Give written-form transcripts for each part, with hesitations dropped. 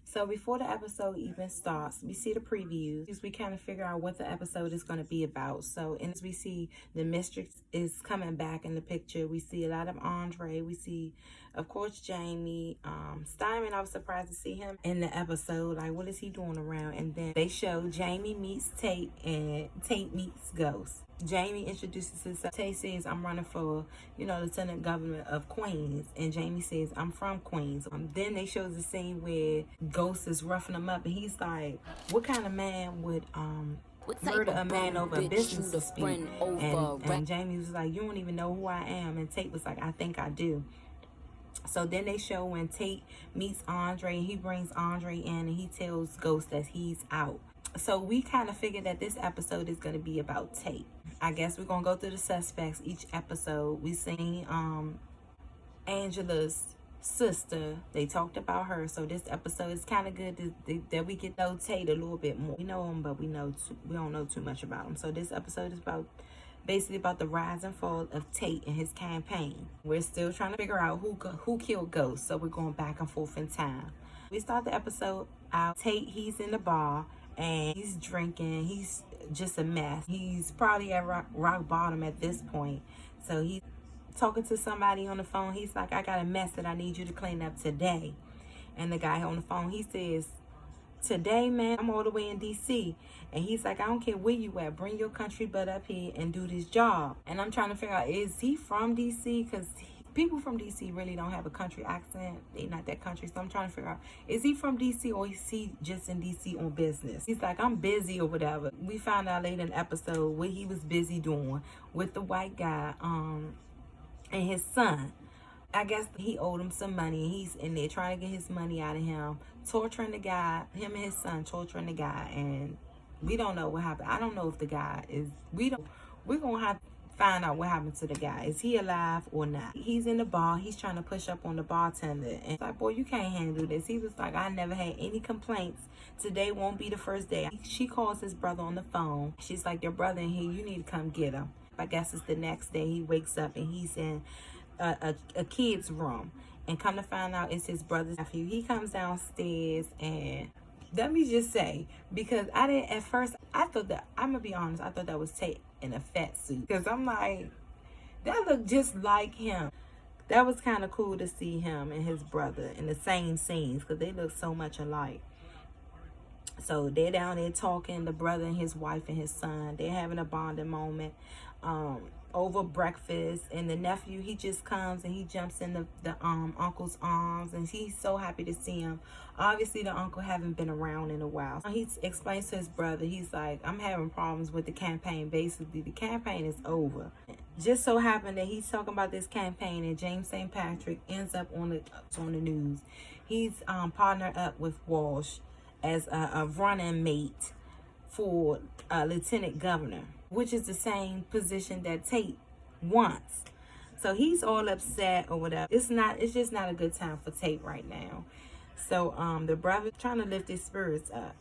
So before the episode even starts, we see the previews. We kind of figure out what the episode is going to be about. So as we see the mistress is coming back in the picture. We see a lot of Andre. We see, of course, Jamie. Steinman, I was surprised to see him in the episode. Like, what is he doing around? And then they show Jamie meets Tate and Tate meets Ghost. Jamie introduces himself. Tate says, I'm running for, Lieutenant Governor of Queens. And Jamie says, I'm from Queens. Then they show the scene where Ghost is roughing him up. And he's like, what kind of man would murder a man over a business dispute? And Jamie was like, you don't even know who I am. And Tate was like, I think I do. So then they show when Tate meets Andre. And he brings Andre in and he tells Ghost that he's out. So we kind of figured that this episode is going to be about Tate. I guess we're going to go through the suspects each episode. We seen Angela's sister. They talked about her. So this episode is kind of good that we get to know Tate a little bit more. We know him, but we don't know too much about him. So this episode is basically about the rise and fall of Tate and his campaign. We're still trying to figure out who killed Ghost. So we're going back and forth in time. We start the episode out. Tate, he's in the bar. And he's drinking. He's just a mess. He's probably at rock bottom at this point. So he's talking to somebody on the phone. He's like, I got a mess that I need you to clean up today. And the guy on the phone, he says, today, man, I'm all the way in D.C. And he's like, I don't care where you at. Bring your country butt up here and do this job. And I'm trying to figure out, is he from D.C.? Because people from D.C. really don't have a country accent. They not that country. So I'm trying to figure out, is he from D.C. or is he just in D.C. on business? He's like, I'm busy or whatever. We found out later in the episode what he was busy doing with the white guy and his son. I guess he owed him some money. He's in there trying to get his money out of him, torturing the guy, him and his son torturing the guy. And we don't know what happened. I don't know if the guy is, we're going to have to find out what happened to the guy. Is he alive or not? He's in the bar. He's trying to push up on the bartender. And it's like, boy, you can't handle this. He was like, I never had any complaints. Today won't be the first day. She calls his brother on the phone. She's like, your brother in here. You need to come get him. I guess it's the next day. He wakes up and he's in a kid's room. And come to find out it's his brother's nephew. He comes downstairs and let me just say, because at first, I thought that, I'm going to be honest, I thought that was Tate in a fat suit. Because I'm like, that looked just like him. That was kind of cool to see him and his brother in the same scenes because they look so much alike. So they're down there talking, the brother and his wife and his son. They're having a bonding moment over breakfast. And the nephew, he just comes and he jumps in the uncle's arms. And he's so happy to see him. Obviously, the uncle haven't been around in a while. He explains to his brother, he's like, I'm having problems with the campaign. Basically, the campaign is over. Just so happened that he's talking about this campaign and James St. Patrick ends up on the news. He's partnered up with Walsh as a running mate for lieutenant governor, which is the same position that Tate wants. So he's all upset or whatever. It's just not a good time for Tate right now. So the brother trying to lift his spirits up.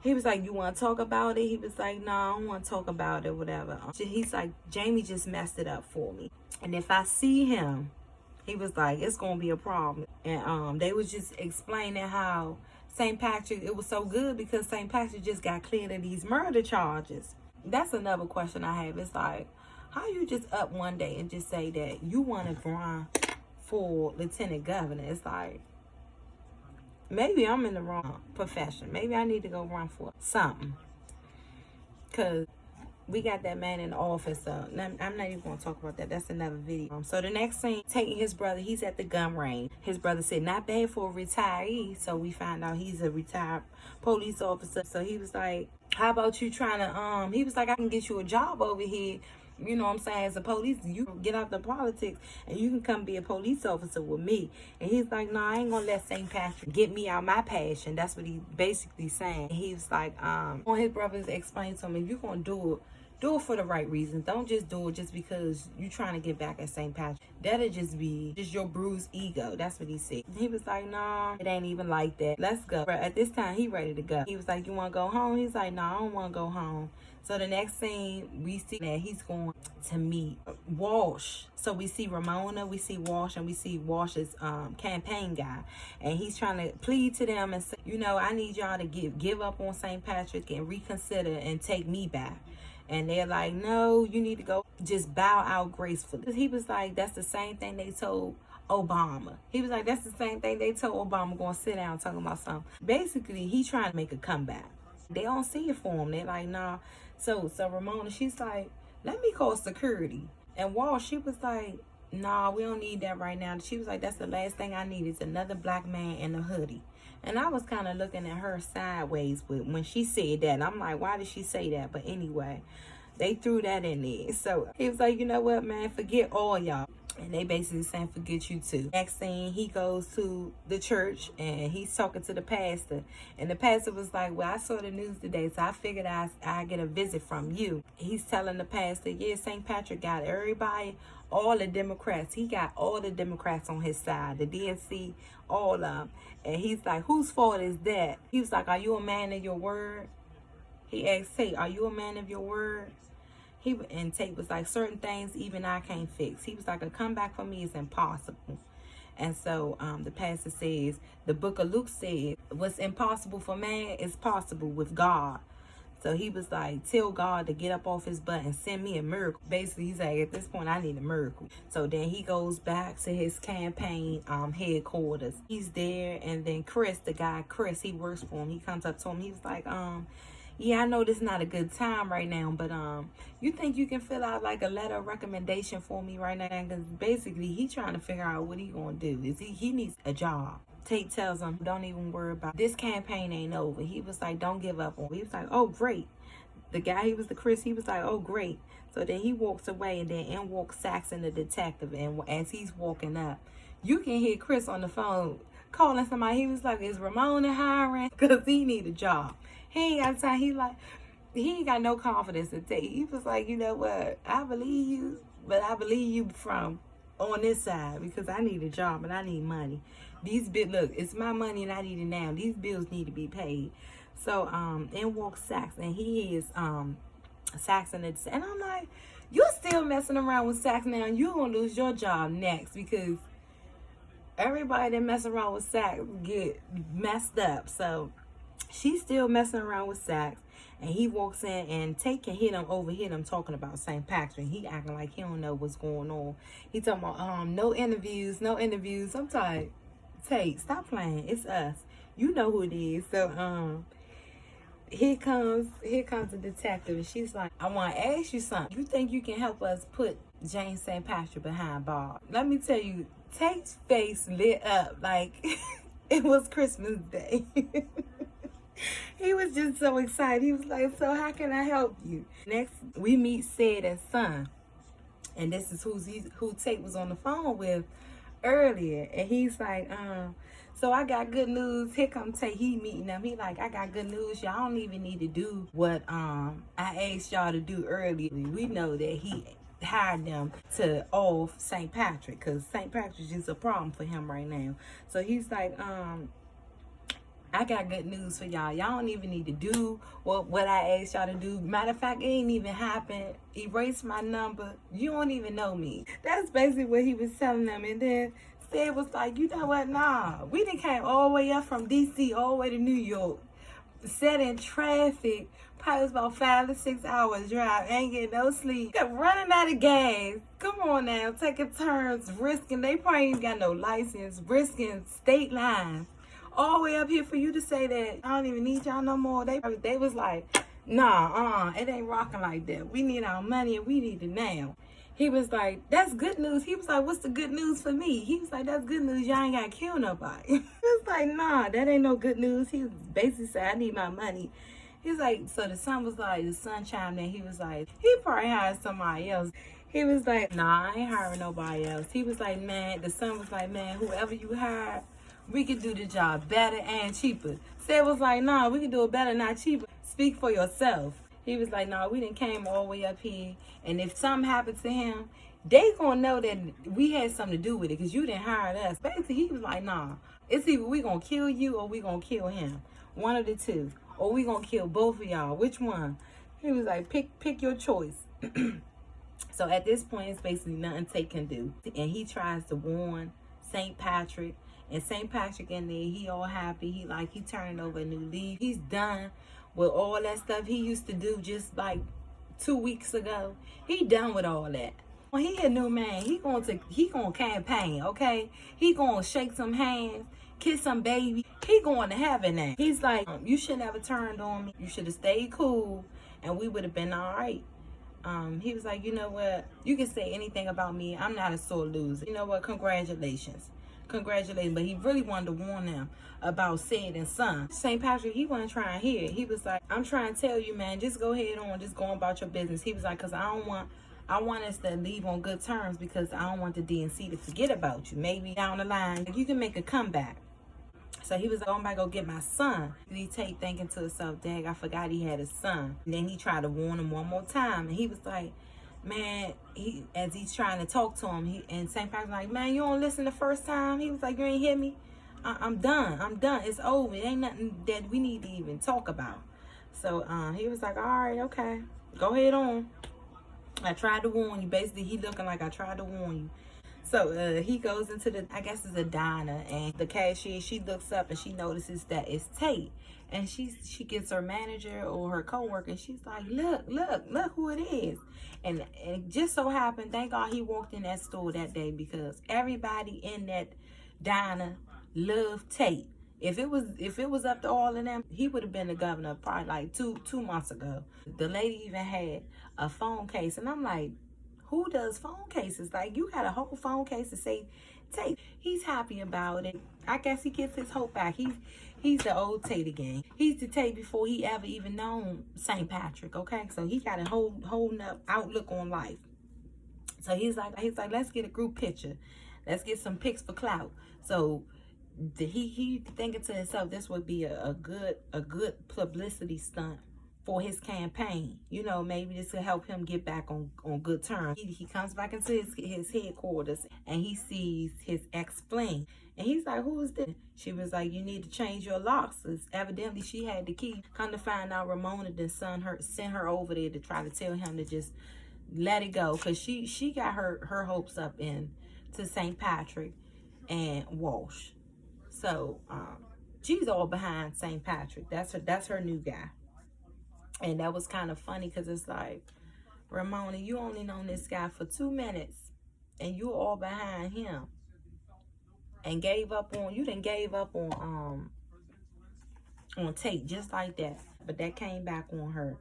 He was like, you want to talk about it? He was like, no, I don't want to talk about it, whatever. He's like, Jamie just messed it up for me. And if I see him, he was like, it's going to be a problem. And they was just explaining how St. Patrick, it was so good because St. Patrick just got cleared of these murder charges. That's another question I have. It's like, how you just up one day and just say that you want to run for lieutenant governor? It's like, maybe I'm in the wrong profession. Maybe I need to go run for something. Because we got that man in the office. So I'm not even going to talk about that. That's another video. So the next scene, taking his brother, he's at the gun range. His brother said, not bad for a retiree. So we find out he's a retired police officer. So he was like, how about you trying to, he was like, I can get you a job over here. You know what I'm saying? As a police, you get out the politics and you can come be a police officer with me. And he's like, no, I ain't gonna let St. Patrick get me out my passion. That's what he basically saying. He was like, when his brothers explained to him, if you're gonna do it for the right reasons. Don't just do it just because you're trying to get back at St. Patrick. That'll just be just your bruised ego. That's what he said. He was like, no, it ain't even like that. Let's go. But at this time, he ready to go. He was like, you want to go home? He's like, no, I don't want to go home. So the next scene, we see that he's going to meet Walsh. So we see Ramona, we see Walsh, and we see Walsh's campaign guy. And he's trying to plead to them and say, you know, I need y'all to give up on St. Patrick and reconsider and take me back. And they're like, no, you need to go just bow out gracefully. He was like, that's the same thing they told Obama. He was like, that's the same thing they told Obama, going to sit down talking about something. Basically, he trying to make a comeback. They don't see it for him. They're like, nah. So Ramona, she's like, let me call security. And Walsh, she was like, nah, we don't need that right now. She was like, that's the last thing I need is another black man in a hoodie. And I was kind of looking at her sideways when she said that. And I'm like, why did she say that? But anyway, they threw that in there. So he was like, you know what, man, forget all y'all. And they basically saying, forget you too. Next thing, he goes to the church and he's talking to the pastor. And the pastor was like, well, I saw the news today, so I figured I get a visit from you. He's telling the pastor, yeah, St. Patrick got everybody, all the Democrats. He got all the Democrats on his side, the DNC, all of them. And he's like, whose fault is that? He was like, are you a man of your word? He asked Tate, are you a man of your word? And Tate was like, certain things even I can't fix. He was like, a comeback for me is impossible. And so the pastor says, the book of Luke said, what's impossible for man is possible with God. So he was like, tell God to get up off his butt and send me a miracle. Basically, he's like, at this point, I need a miracle. So then he goes back to his campaign headquarters. He's there, and then Chris, the guy, Chris, he works for him. He comes up to him. He was like, yeah, I know this is not a good time right now, but you think you can fill out like a letter of recommendation for me right now? Because basically, he trying to figure out what he gonna do. He needs a job. Tate tells him, don't even worry about it. This campaign ain't over. He was like, don't give up on me. He was like, oh, great. The guy, he was the Chris, he was like, oh, great. So then he walks away, and then in walks Saxon, the detective. And as he's walking up, you can hear Chris on the phone calling somebody. He was like, is Ramona hiring? Because he need a job. He ain't got time. He ain't got no confidence in Tate. He was like, you know what? I believe you, but I believe you from on this side because I need a job and I need money. These bills, look, it's my money and I need it now. These bills need to be paid. So in walks Saxon, and he is Saxon, and I'm like, you're still messing around with Saxon now. You're gonna lose your job next because everybody that mess around with Sax get messed up. So she's still messing around with Sax, and he walks in, and Tate can overhear him talking about St. Patrick. He acting like he don't know what's going on. He talking about no interviews. I'm like, Tate, stop playing. It's us. You know who it is. So here comes the detective, and she's like, I want to ask you something. You think you can help us put James St. Patrick behind bars? Let me tell you, Tate's face lit up like it was Christmas Day. He was just so excited. He was like, so how can I help you? Next, we meet Sid and Son. And this is who Tate was on the phone with earlier. And he's like, so I got good news. Here come Tate. He meeting them. He like, I got good news. Y'all don't even need to do what I asked y'all to do earlier. We know that he hired them to off St. Patrick because St. Patrick's just a problem for him right now. So he's like, I got good news for y'all. Y'all don't even need to do what I asked y'all to do. Matter of fact, it ain't even happened. Erase my number. You don't even know me. That's basically what he was telling them. And then Sid was like, you know what? Nah. We done came all the way up from D.C. all the way to New York. Sat in traffic. Probably was about 5 to 6 hours drive. Ain't getting no sleep. Kept running out of gas. Come on now. Taking turns. Risking. They probably ain't got no license. Risking state lines. All the way up here for you to say that I don't even need y'all no more. They was like, nah, it ain't rocking like that. We need our money and we need it now. He was like, that's good news. He was like, what's the good news for me? He was like, that's good news. Y'all ain't got to kill nobody. He was like, nah, that ain't no good news. He basically said, I need my money. He was like, so the son chimed in. He was like, he probably hired somebody else. He was like, nah, I ain't hiring nobody else. He was like, man, the son was like, man, whoever you hire, we could do the job better and cheaper. Sid was like, nah, we can do it better, not cheaper. Speak for yourself. He was like, nah, we done came all the way up here. And if something happened to him, they gonna know that we had something to do with it because you didn't hire us. Basically, he was like, nah, it's either we gonna kill you or we gonna kill him. One of the two. Or we gonna kill both of y'all. Which one? He was like, pick your choice. So at this point, it's basically nothing Tate can do. And he tries to warn St. Patrick. And St. Patrick in there, he all happy. He turning over a new leaf. He's done with all that stuff he used to do just like 2 weeks ago. He done with all that. When he a new man, he gonna campaign, okay? He gonna shake some hands, kiss some baby. He going to heaven now. He's like, you should never turned on me. You should have stayed cool, and we would have been all right. He was like, you know what? You can say anything about me. I'm not a sore loser. You know what? Congratulations. Congratulations. But he really wanted to warn them about Sid and Son. St. Patrick, he wasn't trying to hear it. He was like, I'm trying to tell you, man, just go ahead on, just go about your business. He was like, because I want us to leave on good terms because I don't want the DNC to forget about you. Maybe down the line, you can make a comeback. So he was like, I'm about to go get my son. And he Tate thinking to himself, dang, I forgot he had a son. And then he tried to warn him one more time. And he was like, man, as he's trying to talk to him, and St. Patrick's like, man, you don't listen the first time? He was like, you ain't hear me? I'm done. I'm done. It's over. It ain't nothing that we need to even talk about. So he was like, all right, okay. Go ahead on. I tried to warn you. Basically, he looking like I tried to warn you. So he goes into I guess it's a diner, and the cashier, she looks up and she notices that it's Tate. And she gets her manager or her coworker, and she's like, look who it is. And it just so happened, thank God he walked in that store that day, because everybody in that diner loved Tate. If it was up to all of them, he would have been the governor probably like two months ago. The lady even had a phone case, and I'm like, who does phone cases? Like, you got a whole phone case to say Tate. He's happy about it. I guess he gets his hope back. He's the old Tate again. He's the Tate before he ever even known St. Patrick, okay? So he got a whole outlook on life. So he's like, let's get a group picture. Let's get some pics for clout. So he thinking to himself, this would be a good publicity stunt for his campaign. You know, maybe this will help him get back on good terms. He comes back into his headquarters, and he sees his ex-fling. And he's like, who is this? She was like, you need to change your locks. Evidently, she had the key. Come to find out, Ramona then sent her over there to try to tell him to just let it go. Because she got her hopes up to St. Patrick and Walsh. So she's all behind St. Patrick. That's her new guy. And that was kind of funny, because it's like, Ramona, you only known this guy for 2 minutes, and you all behind him. And gave up on Tate just like that. But that came back on her.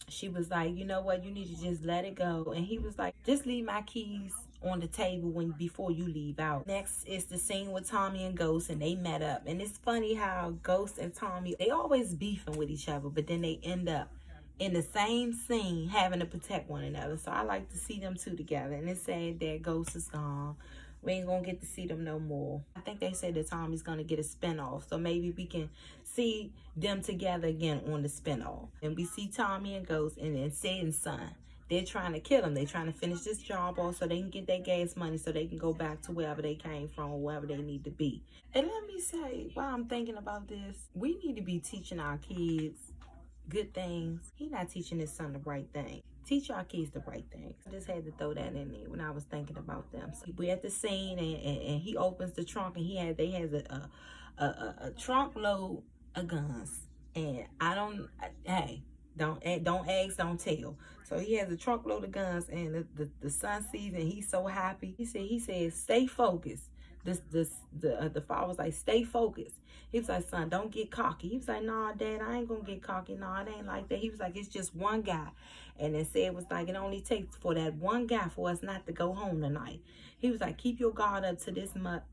She was like, you know what, you need to just let it go. And he was like, just leave my keys on the table before you leave out. Next is the scene with Tommy and Ghost, and they met up. And it's funny how Ghost and Tommy, they always beefing with each other, but then they end up in the same scene having to protect one another. So I like to see them two together. And it's sad that Ghost is gone. We ain't gonna get to see them no more. I think they said that Tommy's gonna get a spinoff, so maybe we can see them together again on the spinoff. And we see Tommy and Ghost, and then Sid and Son. They're trying to kill him. They're trying to finish this job off so they can get their gas money, so they can go back to wherever they came from or wherever they need to be. And let me say, while I'm thinking about this, we need to be teaching our kids good things. He's not teaching his son the right thing. Teach our kids the right thing. I just had to throw that in there when I was thinking about them. So we're at the scene, and he opens the trunk, and they has a trunk load of guns. And don't ask, don't tell. So he has a trunk load of guns, and the son sees, and he's so happy. He said, stay focused. The father was like, stay focused. He was like, son, don't get cocky. He was like, nah, Dad, I ain't gonna get cocky. Nah, it ain't like that. He was like, it's just one guy. And then said was like, it only takes for that one guy for us not to go home tonight. He was like, keep your guard up to this month.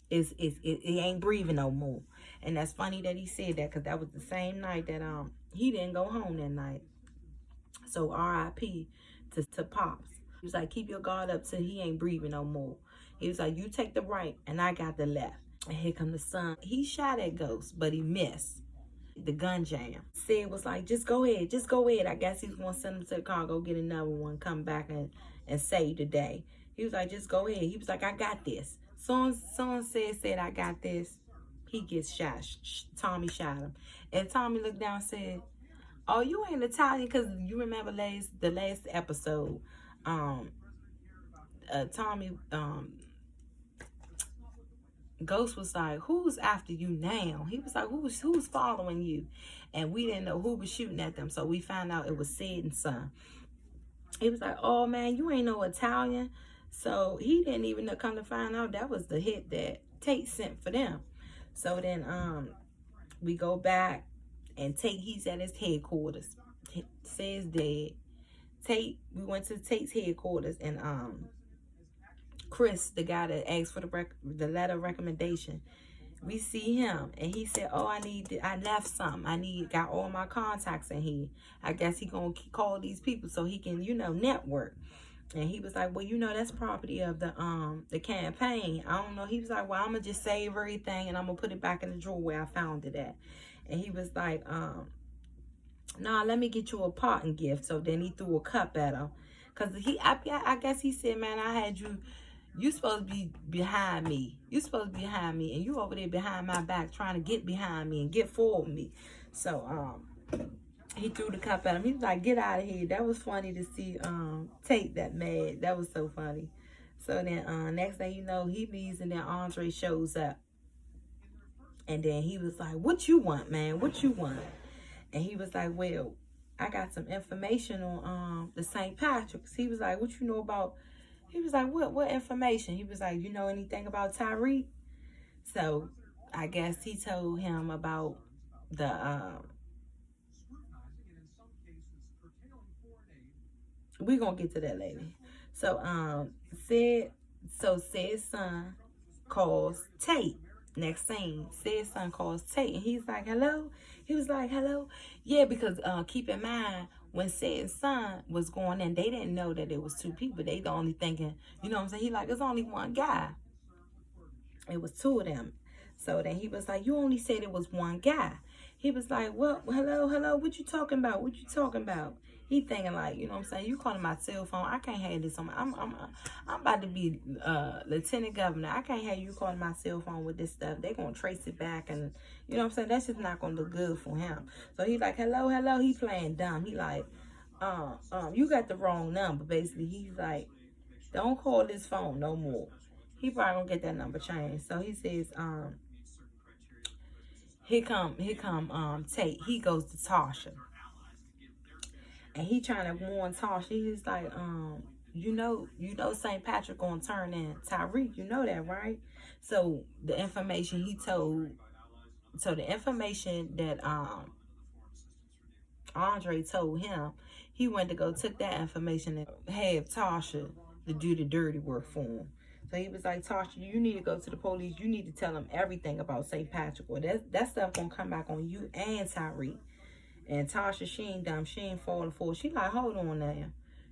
It ain't breathing no more. And that's funny that he said that, because that was the same night that he didn't go home that night. So R.I.P. to Pops. He was like, keep your guard up till he ain't breathing no more. He was like, you take the right and I got the left. And here come the son. He shot at Ghost, but he missed. The gun jam. Sid was like, just go ahead. I guess he was going to send him to the car, go get another one, come back and save the day. He was like, just go ahead. He was like, I got this. Someone said, I got this. He gets shot. Tommy shot him. And Tommy looked down and said, oh, you ain't Italian, because you remember the last episode, Tommy, Ghost was like, who's after you now? He was like, who's following you? And we didn't know who was shooting at them, so we found out it was Sid and Son. He was like, oh man, you ain't no Italian. So he didn't even come to find out that was the hit that Tate sent for them. So then we go back, and Tate, he's at his headquarters. Sid's dead. Tate, we went to Tate's headquarters, and Chris, the guy that asked for the letter of recommendation, we see him, and he said, oh, I left something. Got all my contacts in here. I guess he gonna call these people so he can, network. And he was like, well, that's property of the campaign. I don't know. He was like, well, I'm gonna just save everything, and I'm gonna put it back in the drawer where I found it at. And he was like, nah, let me get you a parting gift. So then he threw a cup at him, because I guess he said, man, I had you supposed to be behind me. You supposed to be behind me, and you over there behind my back trying to get behind me and get forward me. So he threw the cup at him. He was like, get out of here. That was funny to see Tate that mad. That was so funny. So then next thing you know, he leaves, and then Andre shows up. And then he was like, what you want, man? What you want? And he was like, well, I got some information on the St. Patrick's. He was like, what you know about? He was like, what information? He was like, you know anything about Tariq? So I guess he told him about the we're gonna get to that later. So Sid's son calls Tate. Next scene, Sid's son calls Tate, and he's like, hello? He was like, hello? Yeah, because keep in mind, when Sid's son was going in, they didn't know that it was two people. They the only thinking, you know what I'm saying? He like, it's only one guy. It was two of them. So then he was like, you only said it was one guy. He was like, what? Hello, what you talking about? What you talking about? He thinking like, you know what I'm saying? You calling my cell phone? I can't have this on my, I'm about to be lieutenant governor. I can't have you calling my cell phone with this stuff. They gonna trace it back, and you know what I'm saying? That's just not gonna look good for him. So he's like, hello. He playing dumb. He like, you got the wrong number. Basically, he's like, don't call this phone no more. He probably gonna get that number changed. So he says, here come Tate. He goes to Tasha. And he trying to warn Tasha. He's like, you know St. Patrick gonna turn in Tariq. You know that, right? So the information the information that Andre told him, he went to go took that information and have Tasha to do the dirty work for him. So he was like, Tasha, you need to go to the police. You need to tell them everything about St. Patrick. Or that stuff gonna come back on you and Tariq. And Tasha, she ain't dumb. She ain't falling for it. She like, hold on now.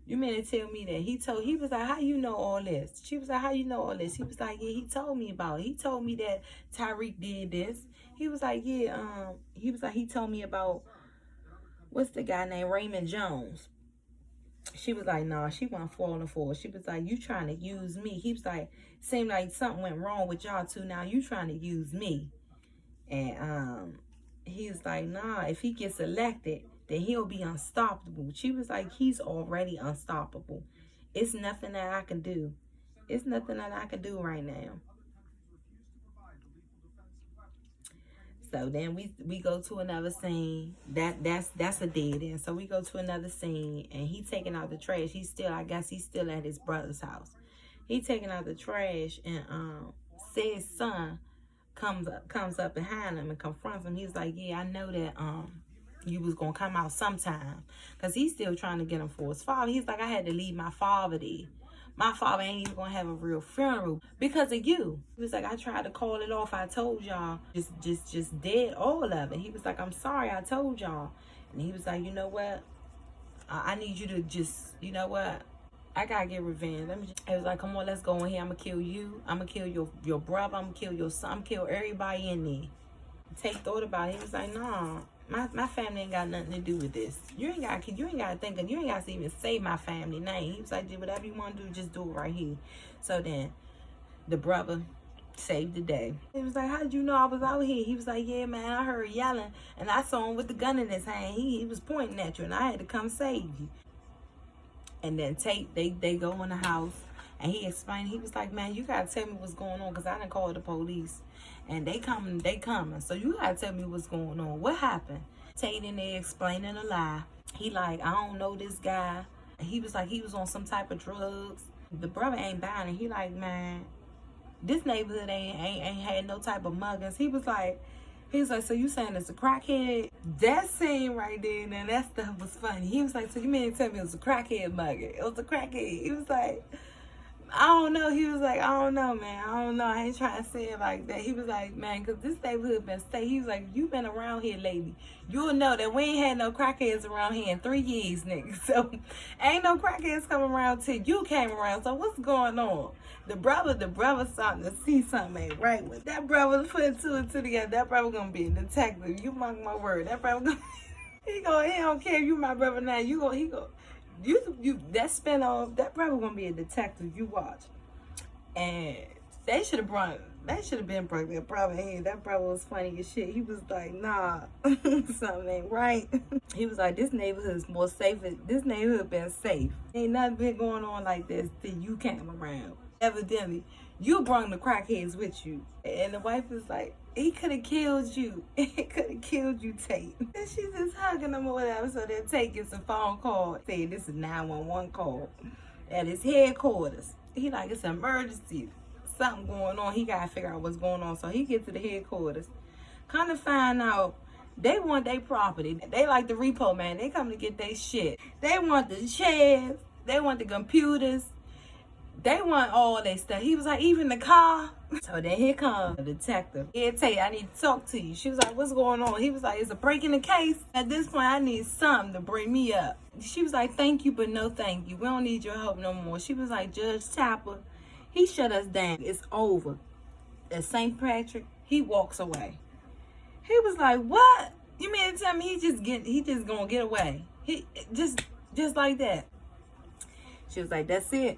You mean to tell me that he was like, how you know all this? She was like, how you know all this? He was like, yeah, he told me about it. He told me that Tariq did this. He was like, yeah, he told me about, what's the guy named Raymond Jones. She was like, nah, she wasn't falling for it. She was like, you trying to use me. He was like, seemed like something went wrong with y'all two. Now you trying to use me. And he's like, nah, if he gets elected, then he'll be unstoppable. She was like, he's already unstoppable. It's nothing that I can do. It's nothing that I can do right now. So then we go to another scene. That's a dead end. So we go to another scene, and he taking out the trash. I guess he's still at his brother's house. He taking out the trash, and Sid's son comes up behind him and confronts him. He's like, yeah, I know that you was gonna come out sometime, because he's still trying to get him for his father. He's like, I had to leave my father there. My father ain't even gonna have a real funeral because of you. He was like, I tried to call it off. I told y'all, just dead all of it. He was like, I'm sorry, I told y'all. And he was like, you know what? I need you to just, you know what? I gotta get revenge. It was like, come on, let's go in here. I'm gonna kill you. I'm gonna kill your brother. I'm gonna kill your son. I'm gonna kill everybody in there. Tate thought about it. He was like, nah, my family ain't got nothing to do with this. You ain't gotta think of, you ain't gotta even say my family name. He was like, whatever you wanna do, just do it right here. So then the brother saved the day. He was like, how did you know I was out here? He was like, yeah, man, I heard yelling, and I saw him with the gun in his hand. He was pointing at you, and I had to come save you. And then they go in the house, and he explained, he was like, man, you gotta tell me what's going on, because I didn't call the police. And they coming, so you gotta tell me what's going on. What happened? Tate in there explaining a lie. He like, I don't know this guy. And he was like, he was on some type of drugs. The brother ain't buying it. He like, man, this neighborhood ain't had no type of muggings. He was like, so you saying it's a crackhead? That scene right there, and that stuff was funny. He was like, so you mean to tell me it was a crackhead mugging? It was a crackhead. He was like, I don't know. He was like, I don't know, man. I don't know. I ain't trying to say it like that. He was like, man, because this neighborhood been safe. He was like, you been around here lately. You'll know that we ain't had no crackheads around here in 3 years, nigga. So ain't no crackheads coming around till you came around. So what's going on? The brother starting to see something ain't right with that brother. Put 2 and 2 together. That brother gonna be a detective. You mark my word. That brother gonna he don't care if you my brother now. You that spinoff, that brother gonna be a detective. You watch. And they should have been brought that brother in. That brother was funny as shit. He was like, nah, something ain't right. He was like, this neighborhood is more safe. This neighborhood been safe. Ain't nothing been going on like this till you came around. Evidently, you brought the crackheads with you. And the wife was like, he could have killed you. He could have killed you, Tate. And she's just hugging him or whatever. So then Tate gets a phone call saying this is 911 call at his headquarters. He like, it's an emergency. Something going on. He got to figure out what's going on. So he gets to the headquarters. Kind of find out they want their property. They like the repo man. They come to get their shit. They want the chairs. They want the computers. They want all their stuff. He was like, even the car. So then here comes the detective. Yeah, Tate, I need to talk to you. She was like, what's going on? He was like, it's a break in the case. At this point, I need something to bring me up. She was like, thank you, but no thank you. We don't need your help no more. She was like, Judge Tapper, he shut us down. It's over. At St. Patrick, he walks away. He was like, what? You mean to tell me he just gonna get away? He just like that. She was like, that's it.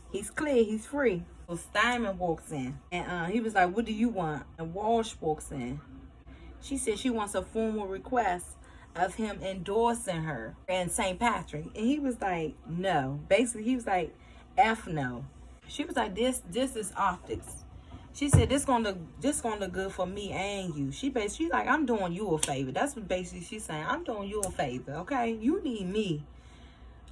He's clear. He's free. So Steinman walks in. And he was like, what do you want? And Walsh walks in. She said she wants a formal request of him endorsing her and St. Patrick. And he was like, no. Basically, he was like, F no. She was like, this is optics. She said, this gonna look good for me and you. She's like, I'm doing you a favor. That's what basically she's saying. I'm doing you a favor, okay? You need me.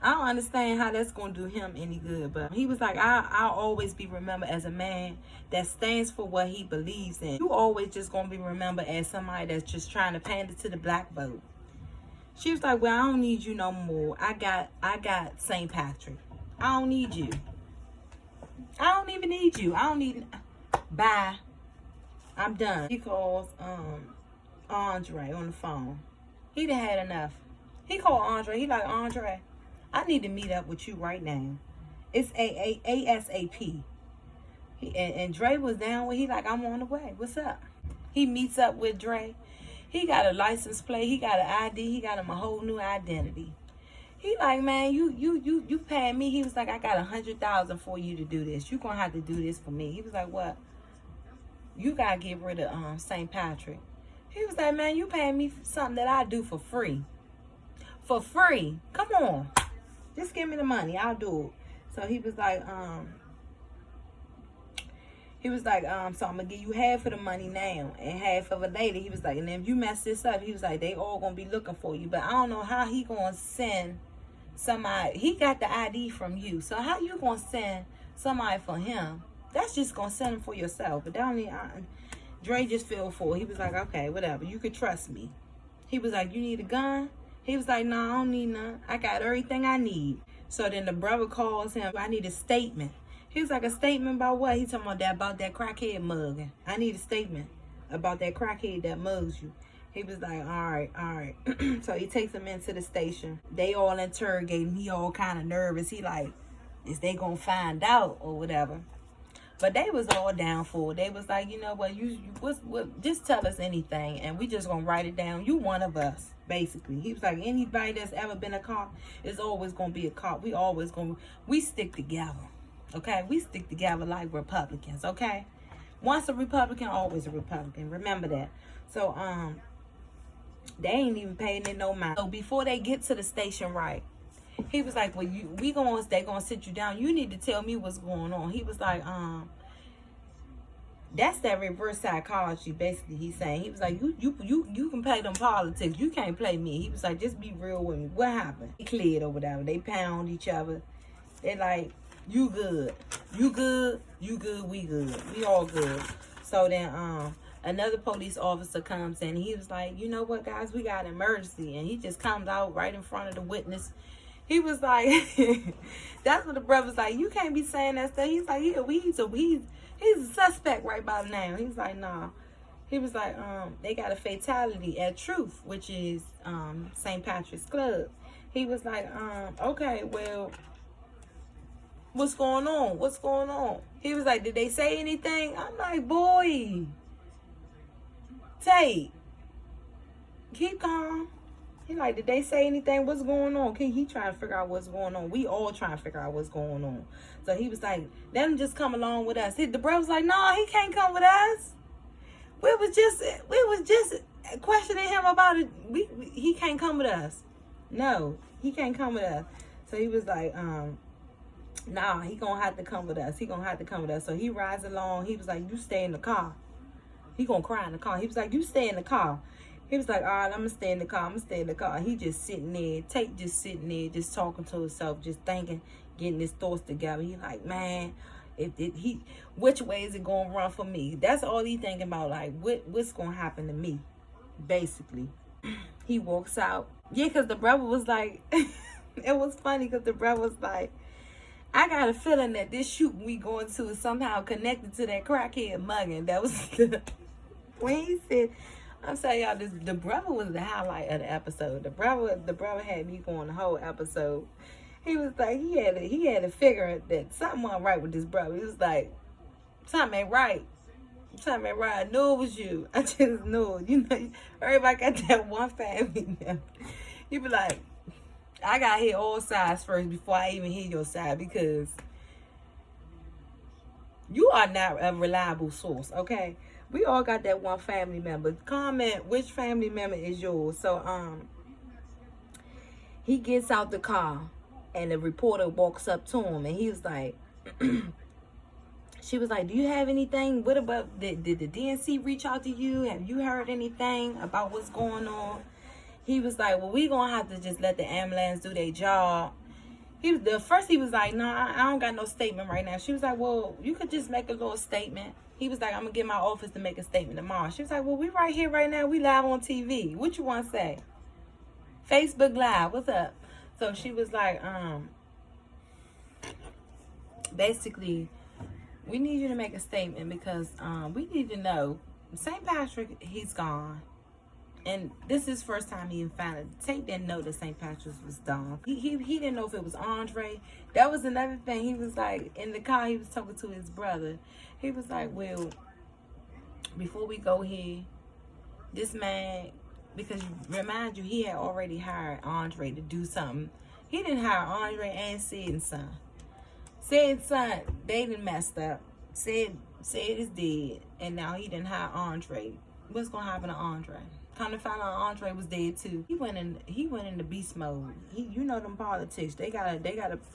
I don't understand how that's going to do him any good. But he was like, I'll always be remembered as a man that stands for what he believes in. You always just going to be remembered as somebody that's just trying to pander to the black vote. She was like, well, I don't need you no more. I got St. Patrick. I don't need you. I don't even need you. I don't need... Bye. I'm done. He calls Andre on the phone. He done had enough. He called Andre. He like, Andre, I need to meet up with you right now. It's ASAP. And Dre was down with. He like, I'm on the way. What's up? He meets up with Dre. He got a license plate. He got an ID. He got him a whole new identity. He like, man, you paying me. He was like, I got $100,000 for you to do this. You gonna have to do this for me. He was like, what? You gotta get rid of St. Patrick. He was like, man, you paying me for something that I do for free. For free. Come on. Just give me the money. I'll do it. So he was like, so I'm gonna give you half of the money now and half of it later. He was like, and if you mess this up, he was like, they all gonna be looking for you. But I don't know how he gonna send somebody. He got the ID from you. So how you gonna send somebody for him? That's just gonna send him for yourself. But Dre just fell for it. He was like, okay, whatever. You could trust me. He was like, you need a gun? He was like, no, I don't need none. I got everything I need. So then the brother calls him. I need a statement. He was like, a statement about what? He talking about that crackhead mugging. I need a statement about that crackhead that mugs you. He was like, all right. So he takes him into the station. They all interrogate him. He all kind of nervous. He like, is they gonna find out or whatever? But they was all down for it. They was like, you know what, what, just tell us anything and we just gonna write it down. You one of us, basically. He was like, anybody that's ever been a cop is always gonna be a cop. We stick together. Okay? We stick together like Republicans, okay? Once a Republican, always a Republican. Remember that. So, they ain't even paying it no mind. So before they get to the station, right, he was like, well, they gonna sit you down. You need to tell me what's going on. He was like, that's that reverse psychology, basically. He's saying, he was like, you can play them politics, you can't play me. He was like, just be real with me. What happened? They cleared or whatever. They pound each other. They're like, you good, we good, we all good. So then another police officer comes in. He was like, you know what, guys, we got an emergency. And he just comes out right in front of the witness. He was like, that's what the brother's like, you can't be saying that stuff. He's like, yeah, he's a suspect right by now. He's like, nah. He was like, they got a fatality at Truth, which is St. Patrick's Club. He was like, okay, well, what's going on? What's going on? He was like, did they say anything? I'm like, boy, Tate, keep calm. He like, did they say anything? What's going on? He trying to figure out what's going on. We all trying to figure out what's going on. So he was like, let him just come along with us. The bro was like, no, he can't come with us. We was just questioning him about it. He can't come with us. No, he can't come with us. So he was like, nah, he gonna have to come with us. He gonna have to come with us. So he rides along. He was like, you stay in the car. He gonna cry in the car. He was like, you stay in the car. He was like, all right, I'm going to stay in the car. He just sitting there, Tate just sitting there, just talking to himself, just thinking, getting his thoughts together. He like, man, which way is it going to run for me? That's all he thinking about, like, what's going to happen to me, basically. He walks out. Yeah, because the brother was like, it was funny because the brother was like, I got a feeling that this shooting we going to is somehow connected to that crackhead mugging. That was when he said, I'm saying y'all, the brother was the highlight of the episode. The brother had me going the whole episode. He was like, he had to figure that something wasn't right with this brother. He was like, something ain't right. Something ain't right. I knew it was you. I just knew it. You know, everybody got that one family member. You be like, I gotta hear all sides first before I even hear your side, because you are not a reliable source, okay? We all got that one family member. Comment which family member is yours. So he gets out the car and the reporter walks up to him and he was like, she was like, do you have anything? What about, did the DNC reach out to you? Have you heard anything about what's going on? He was like, well, we gonna have to just let the ambulance do their job. He was like, no, I don't got no statement right now. She was like, well, you could just make a little statement. He was like, I'm gonna get my office to make a statement tomorrow. She was like, well, we right here right now. We live on TV. What you want to say? Facebook Live. What's up? So she was like, basically, we need you to make a statement because we need to know St. Patrick, he's gone. And this is first time he found it. Tate didn't know that St. Patrick's was gone. He didn't know if it was Andre. That was another thing. He was like, in the car, he was talking to his brother. He was like, well, before we go here, this man, because remind you, he had already hired Andre to do something. He didn't hire Andre and Sid and Son. Sid and Son, they done messed up. Sid is dead, and now he didn't hire Andre. What's gonna happen to Andre? Kind of found out Andre was dead too. He went into beast mode. You know them politics. They got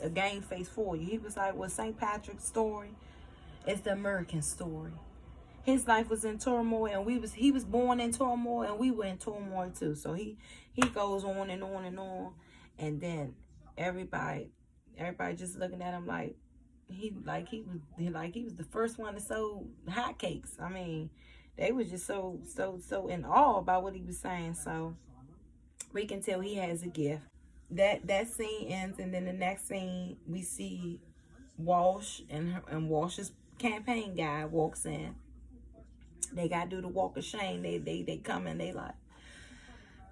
a game face for you. He was like, well, St. Patrick's story, it's the American story. His life was in turmoil, and he was born in turmoil, and we were in turmoil too. So he goes on and on and on, and then everybody just looking at him like he was the first one to sow hotcakes. I mean, they was just so in awe about what he was saying. So we can tell he has a gift. That scene ends, and then the next scene we see Walsh and Walsh's campaign guy walks in. They gotta do the walk of shame. They come and they like,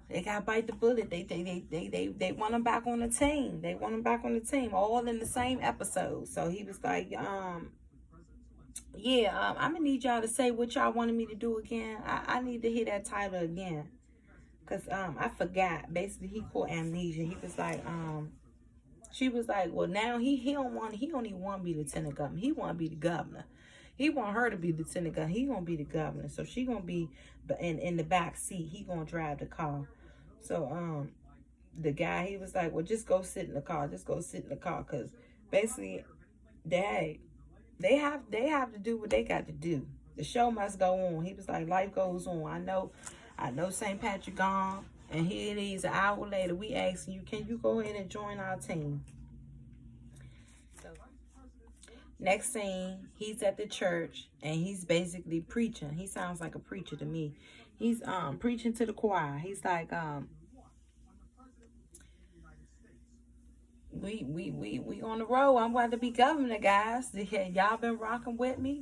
they gotta bite the bullet. They want him back on the team. They want him back on the team, all in the same episode. So he was like, I'm gonna need y'all to say what y'all wanted me to do again. I need to hear that title again, cause I forgot. Basically, he caught amnesia. He was like, she was like, well, now he don't even want to be lieutenant governor. He want to be the governor. He want her to be lieutenant governor. He gonna be the governor. So she gonna be in the back seat. He gonna drive the car. So the guy, he was like, well, just go sit in the car. Just go sit in the car, cause basically they have to do what they got to do. The show must go on. He was like, life goes on. I know St. Patrick gone, and here it is an hour later. We asking you, can you go ahead and join our team? So next scene, he's at the church and he's basically preaching. He sounds like a preacher to me. He's preaching to the choir. He's like we on the road. I'm about to be governor, guys. Y'all been rocking with me.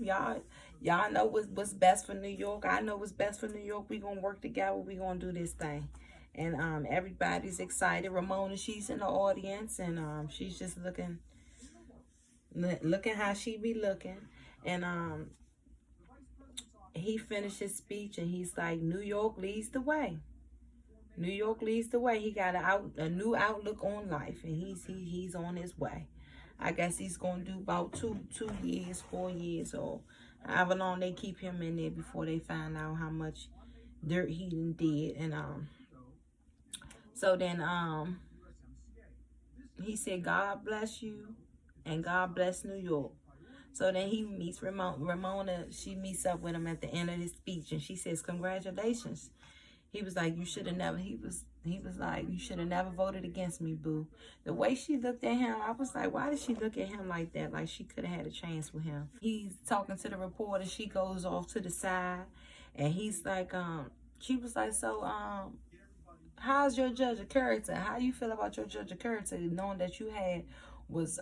Y'all know what's best for New York. I know what's best for New York. We gonna work together. We gonna do this thing. And everybody's excited. Ramona, she's in the audience, and she's just looking how she be looking. And he finished his speech, and he's like, New York leads the way. New York leads the way. He got a new outlook on life, and he's on his way. I guess he's gonna do about 2 years, 4 years, or however long they keep him in there before they find out how much dirt he did. And so then he said, God bless you and God bless New York. So then he meets Ramona. She meets up with him at the end of his speech, and she says, congratulations. He was like, you should have never, he was like, you should have never voted against me, boo. The way she looked at him, I was like, why did she look at him like that? Like she could have had a chance with him. He's talking to the reporter. She goes off to the side, and he's like, she was like, so, how's your judge of character? How you feel about your judge of character, knowing that you was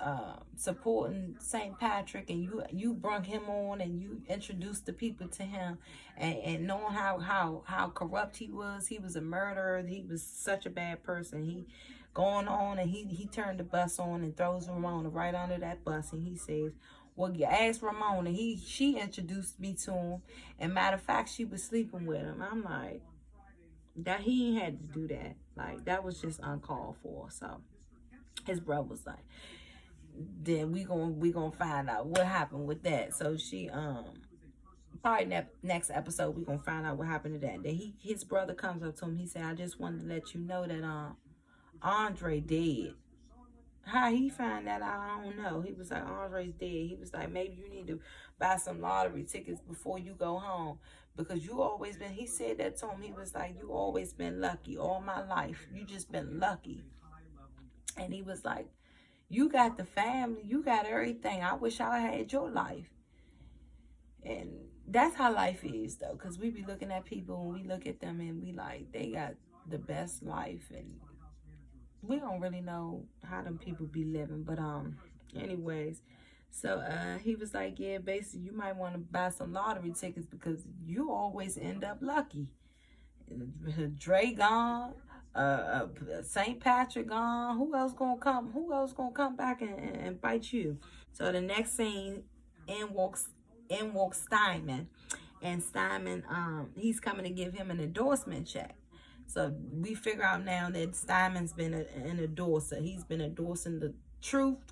supporting St. Patrick, and you brought him on and you introduced the people to him, and knowing how corrupt he was a murderer, he was such a bad person. He going on, and he turned the bus on and throws Ramona right under that bus, and he says, well, you asked Ramona, she introduced me to him, and matter of fact, she was sleeping with him. I'm like, that he ain't had to do that. Like, that was just uncalled for. So his brother was like, then we gonna find out what happened with that. So she probably next episode we gonna find out what happened to that. Then his brother comes up to him. He said, I just wanted to let you know that Andre dead. How he found that out, I don't know. He was like, Andre's dead. He was like, maybe you need to buy some lottery tickets before you go home, because you always been, he said that to him. He was like, you always been lucky all my life. You just been lucky. And he was like, you got the family, you got everything. I wish I had your life. And that's how life is, though, because we be looking at people and we look at them and we like, they got the best life, and we don't really know how them people be living. But anyways, so he was like, yeah, basically you might want to buy some lottery tickets because you always end up lucky. Dre gone, St. Patrick gone. Who else gonna come? Who else gonna come back and bite you? So the next scene, in walks Steinman, and Steinman, he's coming to give him an endorsement check. So we figure out now that Steinman's been an endorser. He's been endorsing the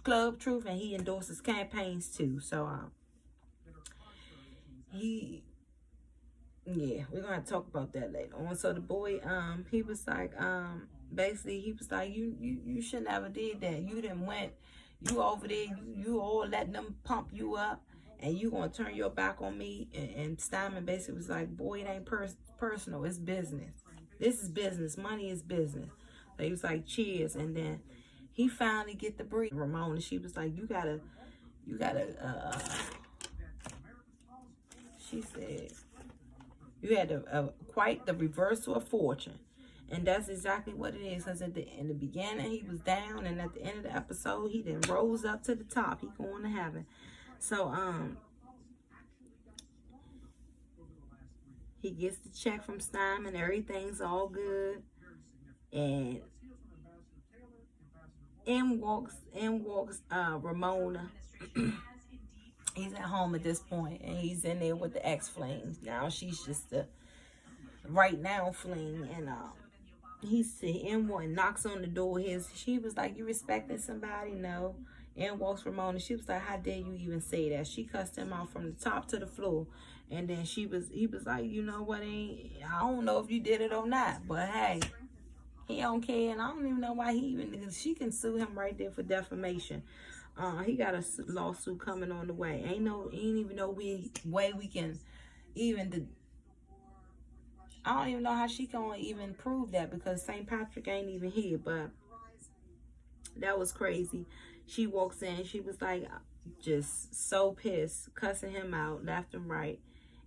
Club Truth, and he endorses campaigns too. So yeah, we're gonna talk about that later on. So the boy, he was like, basically he was like, you should never did that. You done went, you over there, you all letting them pump you up, and you gonna turn your back on me. And Steinman basically was like, boy, it ain't personal, it's business. This is business. Money is business. So he was like, cheers. And then he finally get the brief. Ramona, she was like, you gotta, she said, you had quite the reversal of fortune. And that's exactly what it is. Because in the beginning, he was down. And at the end of the episode, he then rose up to the top. He going to heaven. So, he gets the check from Steinman. Everything's all good. And in walks Ramona. He's at home at this point, and he's in there with the ex-flings. Now she's just the right now fling, and he said, and knocks on the door. She was like, you respecting somebody? No. In walks Ramona. She was like, how dare you even say that? She cussed him out from the top to the floor. And then he was like, you know what, I don't know if you did it or not, but hey, he don't care. And I don't even know why she can sue him right there for defamation. He got a lawsuit coming on the way. Ain't even no way we can even, I don't even know how she can even prove that, because St. Patrick ain't even here. But that was crazy. She walks in, she was like just so pissed, cussing him out left and right.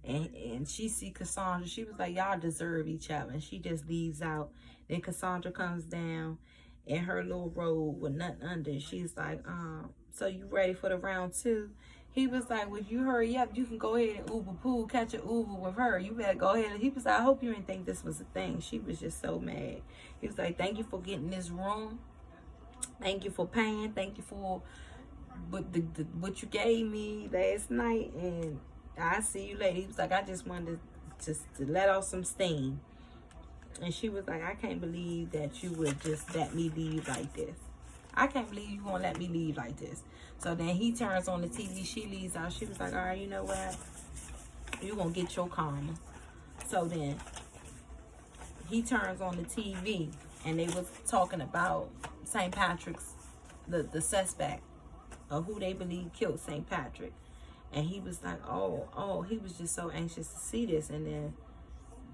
And she see Cassandra. She was like, y'all deserve each other. And she just leaves out. Then Cassandra comes down in her little robe with nothing under. She's like, so you ready for the round 2? He was like, well, if you hurry up, you can go ahead and Uber pool, catch an Uber with her. You better go ahead. And he was like, I hope you didn't think this was a thing. She was just so mad. He was like, thank you for getting this room. Thank you for paying. Thank you for what you gave me last night. And I'll see you later. He was like, I just wanted to let off some steam. And she was like, I can't believe that you would just let me leave like this. I can't believe you won't let me leave like this. So then he turns on the TV. She leaves out. She was like, all right, you know what? You're going to get your karma. So then he turns on the TV. And they was talking about St. Patrick's, the suspect of who they believe killed St. Patrick. And he was like, oh, he was just so anxious to see this. And then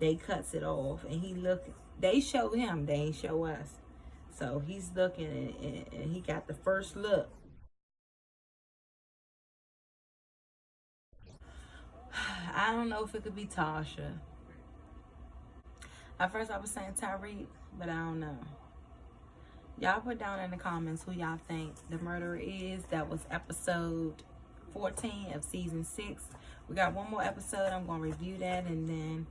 they cuts it off. And he look. They show him. They ain't show us. So he's looking, and he got the first look. I don't know if it could be Tasha. At first I was saying Tyreek, but I don't know. Y'all put down in the comments who y'all think the murderer is. That was episode 14 of season 6. We got one more episode. I'm going to review that, and then...